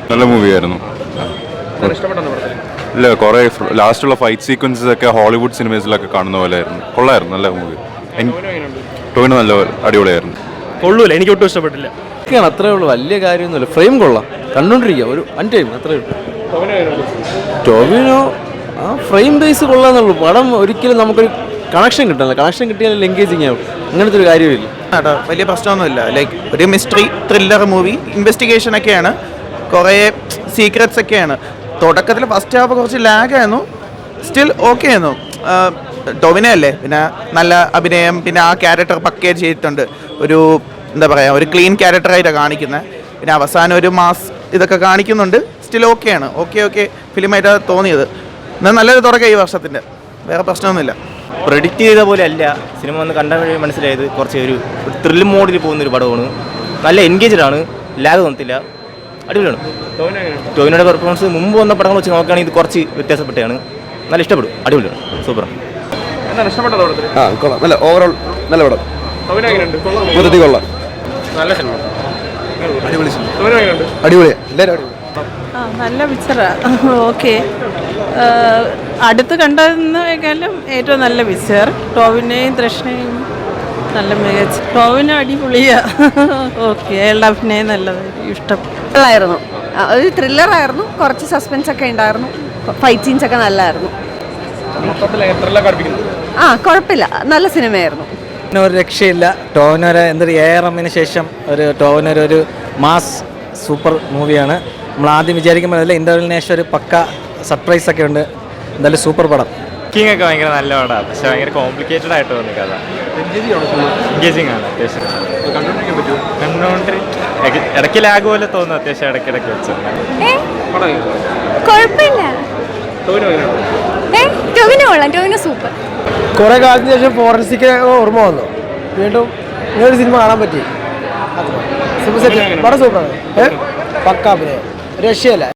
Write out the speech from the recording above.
നല്ല മൂവിയായിരുന്നു. ഇല്ല, കുറെ ലാസ്റ്റുള്ള ഫൈറ്റ് സീക്വൻസസ് ഒക്കെ ഹോളിവുഡ് സിനിമസിലൊക്കെ കാണുന്ന പോലെ ആയിരുന്നു. കൊള്ളായിരുന്നു, നല്ല മൂവി. ടോവിനോ നല്ല അടിപൊളിയായിരുന്നു. കൊള്ളൂല, എനിക്ക് ഒട്ടും ഇഷ്ടപ്പെട്ടില്ല. അത്രേ ഉള്ളൂ, വലിയ കാര്യമൊന്നുമില്ല. ഫ്രെയിം കൊള്ളാം, കണ്ടോണ്ടിരിക്കുക ഒരു വൺ ടൈം അത്രേ ഉള്ളൂ. ടോവിനോ ആ ഫ്രെയിം ബേസ് കൊള്ളാന്നുള്ളൂ. പടം ഒരിക്കലും നമുക്കൊരു കണക്ഷൻ കിട്ടില്ല. കണക്ഷൻ കിട്ടിയാൽ എൻഗേജിങ് ആവും. അങ്ങനത്തെ ഒരു കാര്യമില്ല. വലിയ പ്രശ്നമൊന്നുമില്ല. ലൈക്ക് ഒരു മിസ്റ്ററി ത്രില്ലർ മൂവി, ഇൻവെസ്റ്റിഗേഷൻ ഒക്കെയാണ്, കുറേ സീക്രറ്റ്സ് ഒക്കെയാണ്. തുടക്കത്തിൽ ഫസ്റ്റ് ഹാഫ് കുറച്ച് ലാഗായിരുന്നു, സ്റ്റിൽ ഓക്കെ ആയിരുന്നു. ടോവിനോ അല്ലേ, പിന്നെ നല്ല അഭിനയം, പിന്നെ ആ ക്യാരക്ടർ പക്കേ ചെയ്തിട്ടുണ്ട്. ഒരു എന്താ പറയുക, ഒരു ക്ലീൻ ക്യാരക്ടറായിട്ടാണ് കാണിക്കുന്നത്. പിന്നെ അവസാനം ഒരു മാസ് ഇതൊക്കെ കാണിക്കുന്നുണ്ട്. സ്റ്റിൽ ഓക്കെയാണ്, ഓക്കെ ഫിലിമായിട്ടാണ് തോന്നിയത്. എന്നാൽ നല്ലൊരു തുടക്കം ഈ വർഷത്തിൻ്റെ, വേറെ പ്രശ്നമൊന്നുമില്ല. പ്രെഡിക്റ്റ് ചെയ്ത പോലെ അല്ല സിനിമ വന്ന് കണ്ട വഴി മനസ്സിലായത്. കുറച്ച് ഒരു ത്രില്ല് മോഡിൽ പോകുന്നൊരു പടമാണ്. നല്ല എൻഗേജ്ഡ് ആണ്, ലാഗ് തോന്നത്തില്ല, അടിപൊളിയാണ്. ടോവിനോയുടെ പെർഫോമൻസ് മുമ്പ് വന്ന പടങ്ങൾ വെച്ച് നോക്കുകയാണെങ്കിൽ ഇത് കുറച്ച് വ്യത്യാസപ്പെട്ടാണ്. നല്ല ഇഷ്ടപ്പെടും, അടിപൊളിയാണ്, സൂപ്പറാണ്. നല്ല ഓവറോൾ നല്ല പടം. മൊത്തത്തിൽ കൊള്ളാം, നല്ല സിനിമ, അടിപൊളിയാണ്, എല്ലാവരും അടിപൊളി. നല്ല പിക്ചറാ. ഓക്കെ, അടുത്ത് കണ്ടതിനേക്കാളും ഏറ്റവും നല്ല പിക്ചർ. ടോവിനെയും തൃഷ്ണയും നല്ല മികച്ച. ടോവിനോ അടിപൊളിയാ. ഓക്കെ, അയാളുടെ അഭിനയം നല്ലത്, ഇഷ്ടപ്പെട്ടായിരുന്നു. ഒരു ത്രില്ലറായിരുന്നു, കുറച്ച് സസ്പെൻസ് ഒക്കെ ഉണ്ടായിരുന്നു, ഫൈറ്റ് സീൻസ് ഒക്കെ നല്ലതായിരുന്നു. കുഴപ്പമില്ല, നല്ല സിനിമയായിരുന്നു. ഒരു രക്ഷയില്ല. ടോവിനോരെ എന്തൊരു ARMന് ശേഷം ടോവിനോര ഒരു മാസ് സൂപ്പർ മൂവിയാണ്. നമ്മൾ ആദ്യം വിചാരിക്കുമ്പോൾ അതിൽ ഇൻ്റർവെല്ലിന് ശേഷം ഒരു പക്ക സർപ്രൈസ് ഒക്കെ ഉണ്ട്. എന്തായാലും സൂപ്പർ പടം. കുക്കിംഗ് ഒക്കെ ഭയങ്കര നല്ല പടമാണ്, പക്ഷെ ഭയങ്കര കോംപ്ലിക്കേറ്റഡ് ആയിട്ട് തോന്നി കഥ. എൻഗേജിങ് ആണ് അത്യാവശ്യം. കണ്ടോണ്ട് ഇടയ്ക്ക് ലാഗ് പോലെ തോന്നുന്നു അത്യാവശ്യം ഇടയ്ക്കിടയ്ക്ക് വെച്ച്. കുഴപ്പമില്ല, ടോവിനോ കൊള്ളാം, ടോവിനോ സൂപ്പർ. കുറേ കാലത്തിന് ശേഷം ഫോറൻസിക് ഓർമ്മ വന്നു, വീണ്ടും ഇങ്ങനൊരു സിനിമ കാണാൻ പറ്റി. പടം സൂപ്പറാണ്, പക്ക അഭിനയം, രക്ഷയല്ല.